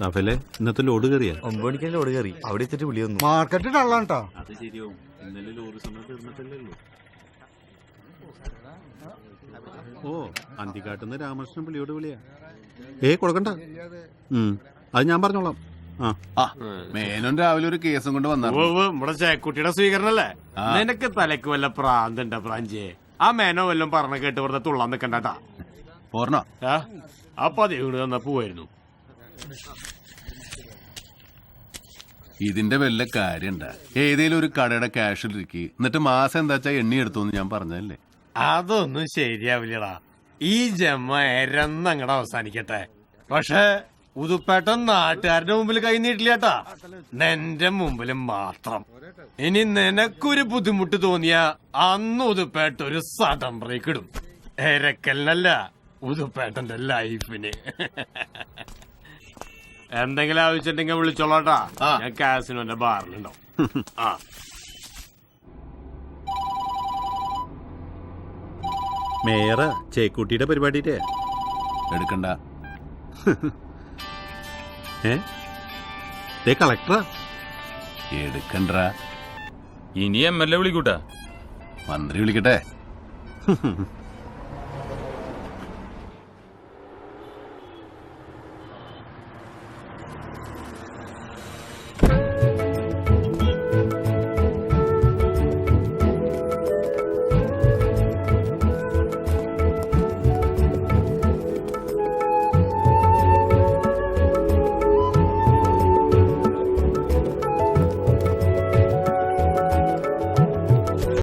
Raffaele ഇന്നത്തെ load കയറിയ 9 മണിക്ക് ലോഡ് കയറി. അവിടെ എത്തിട്ട് വിളി വന്നു. മാർക്കറ്റ് ഡള്ളാട്ടോ. അത് ശരിയാവും. ഇന്നലെ ലോറി സമയം തീർന്നിട്ടില്ലല്ലോ. ഓ അന്തിക്കാട്ടുന്ന രാമകൃഷ്ണൻ പുള്ളിയോട് വിളിയാ. കൊടുക്കണ്ട. അത് ഞാൻ പറഞ്ഞോളാം. മേനോൻ രാവിലെ ഒരു കേസും കൊണ്ട് വന്നു. നമ്മുടെ ചേക്കുട്ടിയുടെ സ്വീകരണല്ലേ? നിനക്ക് തലക്ക് വല്ല പ്രാന്തണ്ട പ്രാഞ്ചേ? ആ മേനോ വല്ലതും പറഞ്ഞ കേട്ട് വെറുതെ തുള്ളാൻ നിക്കണ്ടാ. പോർണോ അപ്പൊ അതേ വീട് തന്നാ പോവായിരുന്നു. ഇതിന്റെ വല്ല കാര്യണ്ടാ? ഏതേലും ഒരു കടയുടെ ക്യാഷിലിരിക്കി എന്നിട്ട് മാസം എന്താച്ചാ എണ്ണി എടുത്തോന്ന് ഞാൻ പറഞ്ഞല്ലേ. അതൊന്നും ശരിയാവില്ലടാ. ഈ ജമ്മ എരന്നങ്ങടെ അവസാനിക്കട്ടെ. പക്ഷെ ഉതുപ്പേട്ടൻ നാട്ടുകാരുടെ മുമ്പിൽ കൈ നീട്ടില്ലാട്ടാ, നിന്റെ മുമ്പിൽ മാത്രം. ഇനി നിനക്കൊരു ബുദ്ധിമുട്ട് തോന്നിയ അന്ന് ഉതുപ്പേട്ട ഒരു സഡൻ ബ്രേക്ക് ഇടും. എരക്കലിനല്ല, ഉതുപ്പേട്ടന്റെ ലൈഫിന്. എന്തെങ്കിലും ആവശ്യമുണ്ടെങ്കിൽ വിളിച്ചോളാട്ടാ. ഞാൻ കാസിനോന്റെ ബാറിലുണ്ടാവും. മേയറ ചേക്കുട്ടിയുടെ പരിപാടിയിട്ടേ എടുക്കണ്ട. കളക്ടറാ എടുക്കണ്ട. ഇനി MLA വിളിക്കൂട്ടാ. മന്ത്രി വിളിക്കട്ടെ.